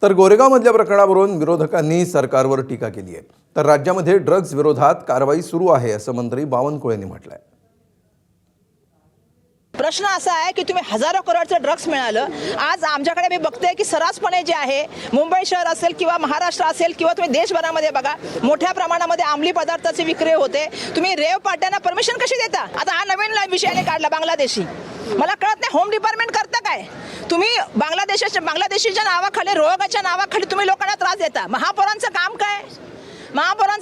तर गोरेगावमधल्या प्रकरणावरून विरोधकांनी सरकारवर टीका केली आहे। तर राज्यामध्ये ड्रग्ज विरोधात कारवाई सुरू आहे असं मंत्री बावनकुळेंनी म्हटलंय। प्रश्न असा आहे की तुम्ही हजारो करोडचं ड्रग्स मिळालं। आज आमच्याकडे मी बघते की सर्रासपणे जे आहे मुंबई शहर असेल किंवा महाराष्ट्र असेल किंवा तुम्ही देशभरामध्ये बघा मोठ्या प्रमाणामध्ये अंमली पदार्थाचे विक्री होते। तुम्ही रेव पार्ट्यांना परमिशन कशी देता? आता हा नवीन विषयाने काढला बांगलादेशी, मला कळत नाही होम डिपार्टमेंट करता काय? तुम्ही बांगलादेशीच्या नावाखाली रोगाच्या नावाखाली तुम्ही लोकांना त्रास देता। महापौरांचं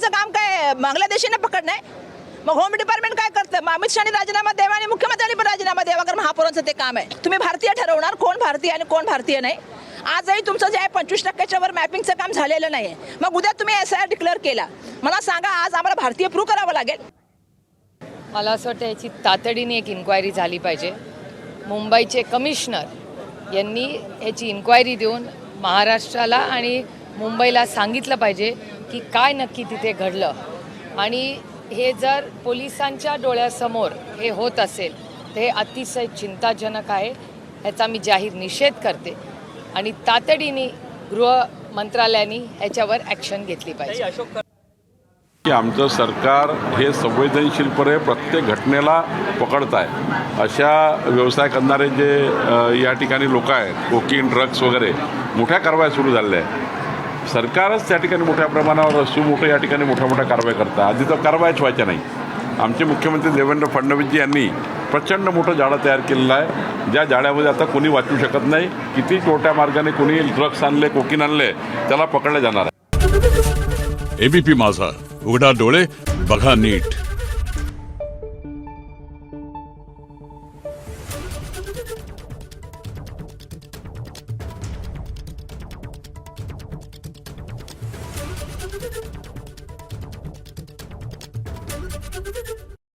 काम काय? बांगलादेशीने पकडणे? मग होम डिपार्टमेंट काय करतं? अमित शहानी राजीनामा द्यावा आणि मुख्यमंत्र्यांनी पण राजीनामा द्यावा, कारण महापौरांचं ते काम आहे। तुम्ही भारतीय ठरवणार कोण भारतीय आणि कोण भारतीय नाही। आजही तुमचं जे आहे 25% वर मॅपिंगचं काम झालेलं नाही। मग उद्या तुम्ही SIR डिक्लेअर केला, मला सांगा आज आम्हाला भारतीय प्रूव्ह करावं लागेल? मला असं वाटतं याची तातडीने एक इन्क्वायरी झाली पाहिजे। मुंबईचे कमिशनर यांनी याची इन्क्वायरी देऊन महाराष्ट्राला आणि मुंबईला सांगितलं पाहिजे की काय नक्की तिथे घडलं, आणि हे जर पोलिसांच्या डोळ्यासमोर हे होत असेल तर हे अतिशय चिंताजनक आहे। ह्याचा मी जाहीर निषेध करते आणि तातडीने गृह मंत्रालयाने ह्याच्यावर ॲक्शन घेतली पाहिजे। की आमचं सरकार हे संवेदनशीलपणे प्रत्येक घटनेला पकडत आहे। अशा व्यवसाय करणारे जे या ठिकाणी लोक आहेत, कोकीन ड्रग्स वगैरे, मोठ्या कारवाया सुरू झालेल्या आहेत। सरकारच त्या ठिकाणी मोठ्या प्रमाणावर सुमोठं या ठिकाणी मोठ्या कारवाया करतात। आधी तर कारवायाच व्हायच्या नाही। आमचे मुख्यमंत्री देवेंद्र फडणवीसजी यांनी प्रचंड मोठं जाळं तयार केलेलं आहे, ज्या जाळ्यामध्ये आता कोणी वाचू शकत नाही। किती छोट्या मार्गाने कोणी ड्रग्स आणले, कोकीन आणले, त्याला पकडलं जाणार आहे। ABP माझा, उघडा डोळे बघा नीट। Thank you.